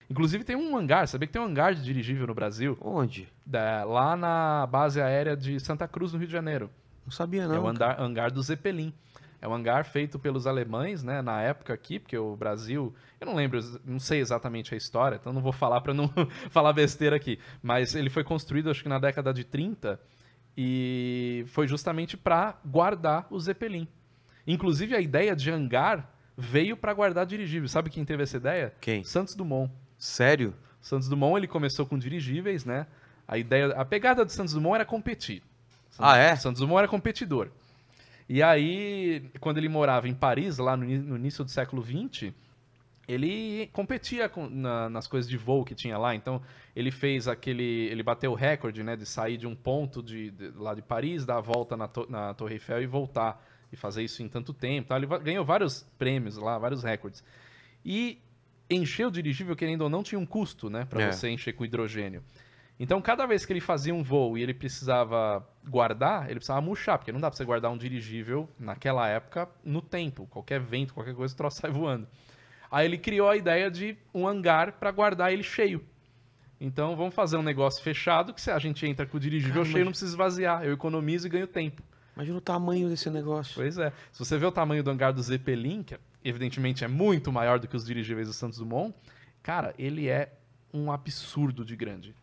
Inclusive tem um hangar, sabia que tem um hangar de dirigível no Brasil? Onde? Lá na base aérea de Santa Cruz, no Rio de Janeiro. Não sabia É o não, cara. hangar do Zeppelin. É um hangar feito pelos alemães, né, na época aqui, porque o Brasil, eu não lembro, não sei exatamente a história, então não vou falar para não falar besteira aqui, mas ele foi construído acho que na década de 30 e foi justamente para guardar o Zeppelin. Inclusive a ideia de hangar veio para guardar dirigíveis. Sabe quem teve essa ideia? Quem? Santos Dumont. Sério? Santos Dumont, ele começou com dirigíveis, né? A pegada do Santos Dumont era competir. Ah, é? Santos Dumont era competidor. E aí, quando ele morava em Paris, lá no início do século XX, ele competia nas coisas de voo que tinha lá. Então, ele fez ele bateu o recorde, né, de sair de um ponto lá de Paris, dar a volta na Torre Eiffel e voltar. E fazer isso em tanto tempo. Tá? Ele ganhou vários prêmios lá, vários recordes. E encher o dirigível, querendo ou não, tinha um custo, né, para você encher com hidrogênio. Então, cada vez que ele fazia um voo e ele precisava guardar, ele precisava murchar, porque não dá pra você guardar um dirigível naquela época no tempo. Qualquer vento, qualquer coisa, o troço sai voando. Aí ele criou a ideia de um hangar para guardar ele cheio. Então, vamos fazer um negócio fechado, que se a gente entra com o dirigível cheio, não precisa esvaziar. Eu economizo e ganho tempo. Imagina o tamanho desse negócio. Pois é. Se você vê o tamanho do hangar do Zeppelin, que evidentemente é muito maior do que os dirigíveis do Santos Dumont, cara, ele é um absurdo de grande.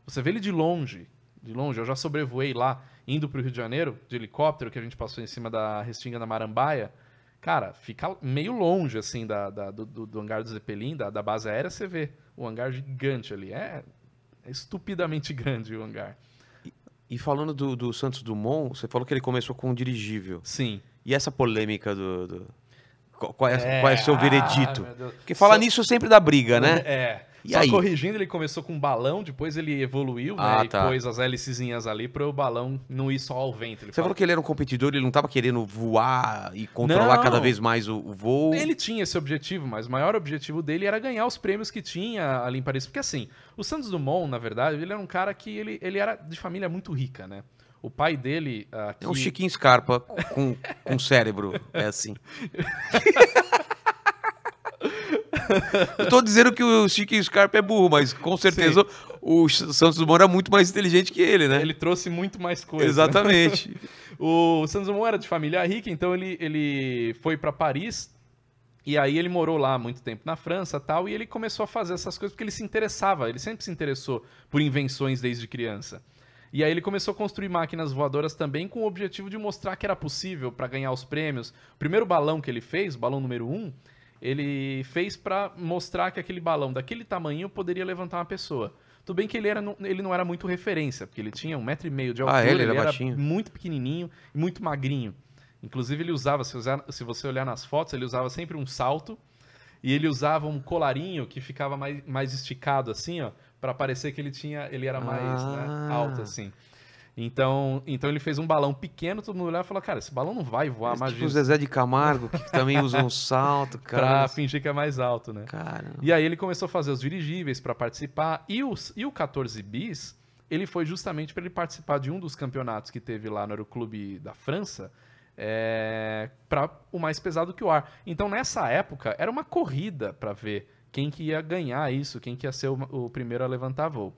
Você vê ele de longe, eu já sobrevoei lá, indo pro Rio de Janeiro, de helicóptero, que a gente passou em cima da Restinga da Marambaia. Cara, fica meio longe, assim, do hangar do Zeppelin, da base aérea, você vê o hangar gigante ali. É estupidamente grande o hangar. E falando do Santos Dumont, você falou que ele começou com um dirigível. Sim. E essa polêmica qual é o seu veredito? Meu Deus. Porque falar nisso sempre dá briga, né? É. E Só aí? corrigindo, ele começou com um balão, depois ele evoluiu, né? E Tá. pôs as hélicezinhas ali para o balão não ir só ao vento. Você falou que ele era um competidor, ele não estava querendo voar e controlar cada vez mais o voo. Ele tinha esse objetivo, mas o maior objetivo dele era ganhar os prêmios que tinha ali em Paris. Porque assim, o Santos Dumont, na verdade, ele era um cara que ele era de família muito rica, né? O pai dele... É um Chiquinho Scarpa com cérebro, é assim. Eu tô dizendo que o Chiquinho Scarpa é burro, mas com certeza o Santos Dumont era muito mais inteligente que ele, né? Ele trouxe muito mais coisa. Exatamente. Né? O Santos Dumont era de família rica, então ele foi para Paris e aí ele morou lá há muito tempo na França e tal, e ele começou a fazer essas coisas porque ele se interessava, ele sempre se interessou por invenções desde criança. E aí ele começou a construir máquinas voadoras também com o objetivo de mostrar que era possível para ganhar os prêmios. O primeiro balão que ele fez, o balão número 1, ele fez para mostrar que aquele balão daquele tamanho poderia levantar uma pessoa. Tudo bem que ele não era muito referência, porque ele tinha 1,5 m de altura, ele era baixinho. muito pequenininho e muito magrinho. Inclusive ele usava, se você olhar nas fotos, ele usava sempre um salto e ele usava um colarinho que ficava mais esticado assim, ó, para parecer que ele era mais alto assim. Então ele fez um balão pequeno, todo mundo olhava e falou, cara, esse balão não vai voar mais Tipo o Zezé de Camargo, que também usa um salto, cara. Pra fingir que é mais alto, né? Caramba. E aí ele começou a fazer os dirigíveis para participar. E o 14 bis, ele foi justamente para ele participar de um dos campeonatos que teve lá no Aeroclube da França, para o mais pesado que o ar. Então nessa época era uma corrida para ver quem que ia ganhar isso, quem que ia ser o primeiro a levantar voo.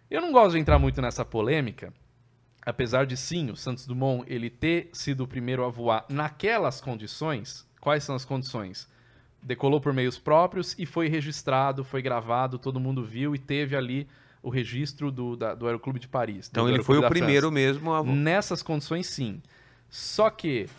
Eu não gosto de entrar muito nessa polêmica, apesar de sim, o Santos Dumont ele ter sido o primeiro a voar naquelas condições. Quais são as condições? Decolou por meios próprios e foi registrado, foi gravado, todo mundo viu e teve ali o registro do Aeroclube de Paris. Então ele foi o primeiro mesmo a voar. Nessas condições, sim. Só que,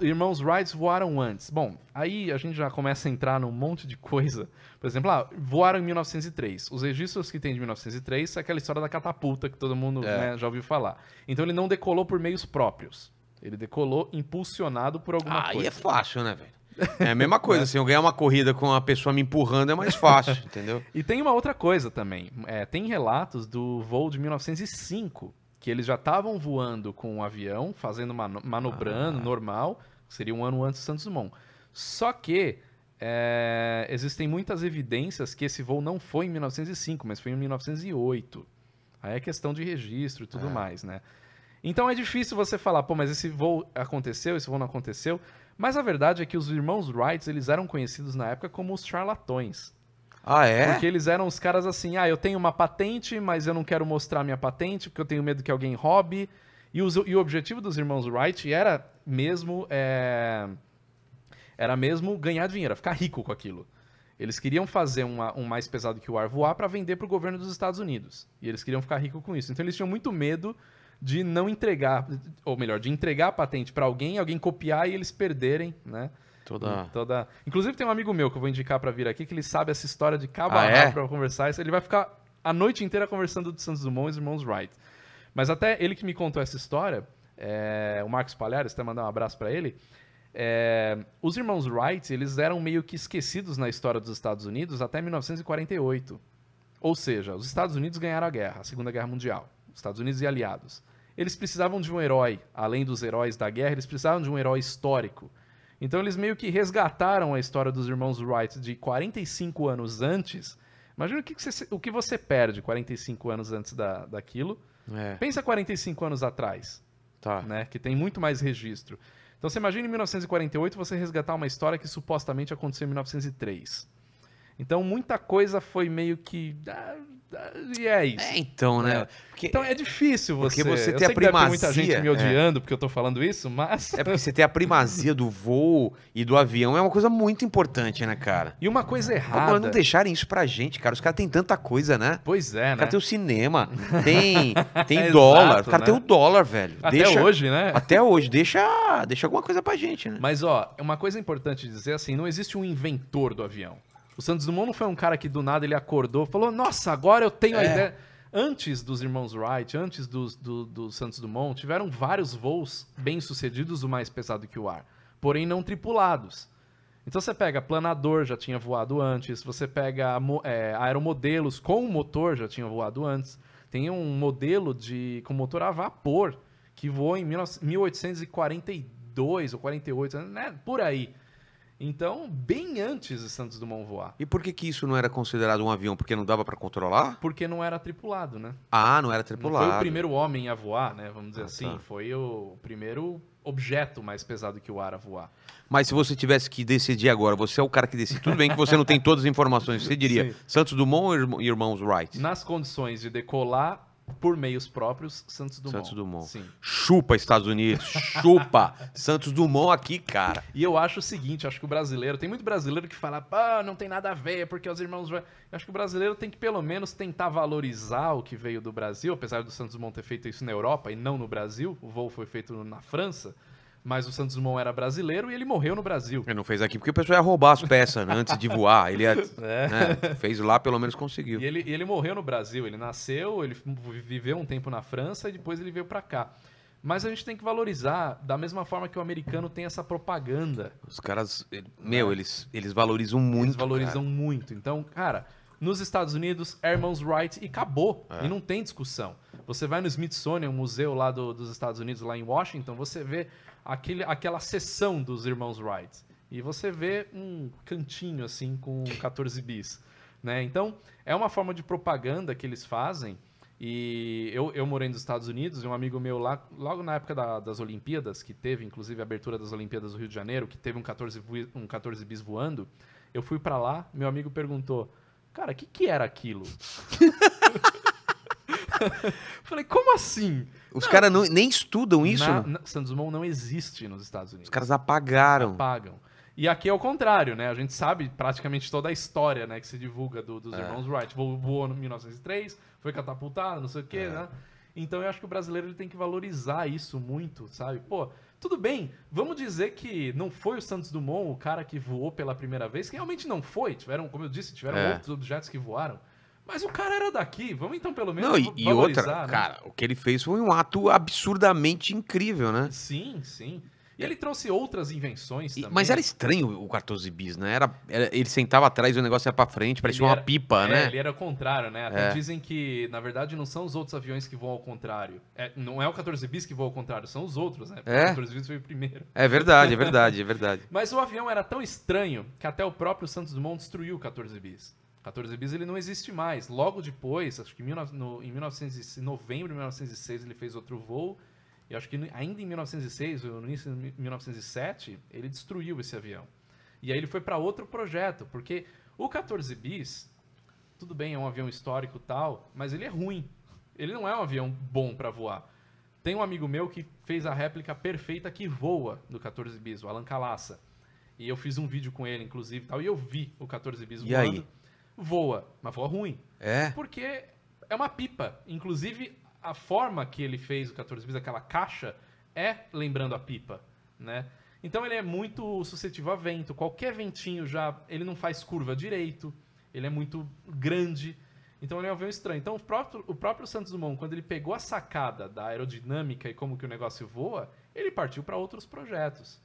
irmãos Wright voaram antes. Bom, aí a gente já começa a entrar num monte de coisa. Por exemplo, voaram em 1903. Os registros que tem de 1903 é aquela história da catapulta que todo mundo né, já ouviu falar. Então ele não decolou por meios próprios. Ele decolou impulsionado por alguma coisa. Aí é fácil, né, velho? É a mesma coisa, se eu ganhar uma corrida com uma pessoa me empurrando é mais fácil, entendeu? E tem uma outra coisa também. Tem relatos do voo de 1905, que eles já estavam voando com um avião, fazendo manobrando, normal, seria um ano antes do Santos Dumont. Só que existem muitas evidências que esse voo não foi em 1905, mas foi em 1908. Aí é questão de registro e tudo mais, né? Então é difícil você falar, pô, mas esse voo aconteceu, esse voo não aconteceu. Mas a verdade é que os irmãos Wright, eles eram conhecidos na época como os charlatões. Ah, é? Porque eles eram os caras assim, eu tenho uma patente, mas eu não quero mostrar minha patente, porque eu tenho medo que alguém roube. E o objetivo dos irmãos Wright era mesmo ganhar dinheiro, ficar rico com aquilo. Eles queriam fazer um mais pesado que o ar voar para vender para o governo dos Estados Unidos. E eles queriam ficar ricos com isso. Então eles tinham muito medo de não entregar, ou melhor, de entregar a patente para alguém copiar e eles perderem, né? Inclusive tem um amigo meu que eu vou indicar para vir aqui, que ele sabe essa história de cabo a rabo para conversar. Ele vai ficar a noite inteira conversando de Santos Dumont e os irmãos Wright. Mas até ele que me contou essa história, o Marcos Palhares, até mandar um abraço para ele, os irmãos Wright, eles eram meio que esquecidos na história dos Estados Unidos até 1948. Ou seja, os Estados Unidos ganharam a guerra, a Segunda Guerra Mundial. Os Estados Unidos e aliados. Eles precisavam de um herói. Além dos heróis da guerra, eles precisavam de um herói histórico. Então eles meio que resgataram a história dos irmãos Wright de 45 anos antes. Imagina o que você perde 45 anos antes daquilo. Pensa 45 anos atrás, né? Que tem muito mais registro. Então você imagina em 1948 você resgatar uma história que supostamente aconteceu em 1903. Então muita coisa foi meio que... E é isso. Então, né? Então é difícil você... Porque você eu tem sei a que deve ter primazia... muita gente me odiando porque eu tô falando isso, mas... É porque você tem a primazia do voo e do avião, é uma coisa muito importante, né, cara? E uma coisa errada... Como não deixarem isso pra gente, cara? Os caras têm tanta coisa, né? Pois é, né? O cara tem o cinema, tem Exato, dólar. O cara né? tem o dólar, velho. Até hoje, né? Até hoje. Deixa alguma coisa pra gente, né? Mas, uma coisa importante de dizer, assim, não existe um inventor do avião. O Santos Dumont não foi um cara que do nada ele acordou e falou, nossa, agora eu tenho a ideia... Antes dos irmãos Wright, antes do Santos Dumont, tiveram vários voos bem-sucedidos, o mais pesado que o ar, porém não tripulados. Então você pega planador, já tinha voado antes, você pega aeromodelos com motor, já tinha voado antes. Tem um modelo com motor a vapor, que voou em 1842 ou 48, né? Por aí. Então, bem antes de Santos Dumont voar. E por que isso não era considerado um avião? Porque não dava pra controlar? Porque não era tripulado, né? Ah, não era tripulado. Não foi o primeiro homem a voar, né? Vamos dizer assim. Foi o primeiro objeto mais pesado que o ar a voar. Mas se você tivesse que decidir agora, você é o cara que decide. Tudo bem que você não tem todas as informações. Você diria Sim. Santos Dumont ou Irmãos Wright? Nas condições de decolar por meios próprios, Santos Dumont. Santos Dumont. Sim. Chupa, Estados Unidos. Chupa. Santos Dumont aqui, cara. E eu acho o seguinte, acho que o brasileiro... Tem muito brasileiro que fala, não tem nada a ver, porque os irmãos... Eu acho que o brasileiro tem que, pelo menos, tentar valorizar o que veio do Brasil, apesar do Santos Dumont ter feito isso na Europa e não no Brasil. O voo foi feito na França. Mas o Santos Dumont era brasileiro e ele morreu no Brasil. Ele não fez aqui porque o pessoal ia roubar as peças, né, antes de voar. Ele fez lá, pelo menos conseguiu. E ele morreu no Brasil. Ele nasceu, ele viveu um tempo na França e depois ele veio pra cá. Mas a gente tem que valorizar da mesma forma que o americano tem essa propaganda. Os caras, eles valorizam muito. Eles valorizam muito. Então, cara, nos Estados Unidos, Irmãos Wright e acabou. E não tem discussão. Você vai no Smithsonian, um museu lá dos Estados Unidos, lá em Washington, você vê aquela seção dos irmãos Wright. E você vê um cantinho assim com 14 bis. Né? Então, é uma forma de propaganda que eles fazem. E eu morei nos Estados Unidos e um amigo meu lá, logo na época das Olimpíadas, que teve inclusive a abertura das Olimpíadas do Rio de Janeiro, que teve um 14 bis voando, eu fui pra lá, meu amigo perguntou, cara, o que era aquilo? Falei, como assim? Os caras nem estudam isso? Santos Dumont não existe nos Estados Unidos. Os caras apagaram. Apagam. E aqui é o contrário, né? A gente sabe praticamente toda a história, né, que se divulga dos irmãos Wright. Voou em 1903, foi catapultado, não sei o quê, né? Então eu acho que o brasileiro ele tem que valorizar isso muito, sabe? Pô, tudo bem, vamos dizer que não foi o Santos Dumont o cara que voou pela primeira vez, que realmente não foi. Como eu disse, tiveram outros objetos que voaram. Mas o cara era daqui, vamos então pelo menos e valorizar, outra, né? cara, o que ele fez foi um ato absurdamente incrível, né? Sim, sim. E ele trouxe outras invenções também. Mas era estranho o 14 bis, né? Ele sentava atrás e o negócio ia pra frente, parecia uma pipa, né? Ele era o contrário, né? Até dizem que, na verdade, não são os outros aviões que voam ao contrário. Não é o 14 bis que voa ao contrário, são os outros, né? Porque o 14 bis foi o primeiro. É verdade, é verdade, é verdade. Mas o avião era tão estranho que até o próprio Santos Dumont destruiu o 14 bis. 14 bis ele não existe mais. Logo depois, acho que em novembro de 1906 ele fez outro voo. E acho que ainda em 1906, ou no início de 1907, ele destruiu esse avião. E aí ele foi para outro projeto, porque o 14 bis, tudo bem, é um avião histórico e tal, mas ele é ruim. Ele não é um avião bom para voar. Tem um amigo meu que fez a réplica perfeita que voa do 14 bis, o Alan Calassa. E eu fiz um vídeo com ele, inclusive, tal, e eu vi o 14 bis voando. aí? Voa, mas voa ruim. É? Porque é uma pipa. Inclusive, a forma que ele fez o 14 bis, aquela caixa, é lembrando a pipa, né? Então ele é muito suscetível a vento. Qualquer ventinho já... Ele não faz curva direito. Ele é muito grande. Então ele é um avião estranho. Então o próprio Santos Dumont, quando ele pegou a sacada da aerodinâmica e como que o negócio voa, ele partiu para outros projetos.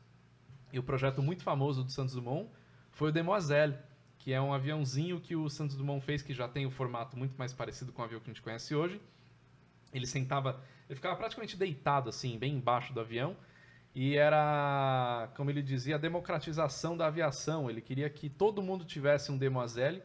E o projeto muito famoso do Santos Dumont foi o Demoiselle, que é um aviãozinho que o Santos Dumont fez, que já tem um formato muito mais parecido com o avião que a gente conhece hoje. Ele ficava praticamente deitado assim, bem embaixo do avião, e era, como ele dizia, a democratização da aviação. Ele queria que todo mundo tivesse um Demoiselle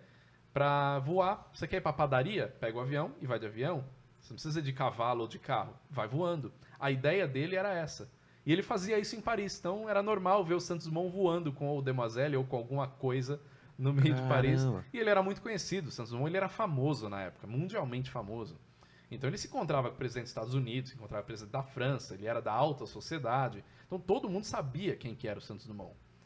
para voar. Você quer ir para padaria? Pega o avião e vai de avião. Você não precisa ir de cavalo ou de carro, vai voando. A ideia dele era essa. E ele fazia isso em Paris, então era normal ver o Santos Dumont voando com o Demoiselle ou com alguma coisa no meio de Paris. E ele era muito conhecido, o Santos Dumont, ele era famoso na época, mundialmente famoso. Então ele se encontrava com o presidente dos Estados Unidos, se encontrava com o presidente da França, ele era da alta sociedade. Então todo mundo sabia quem que era o Santos Dumont.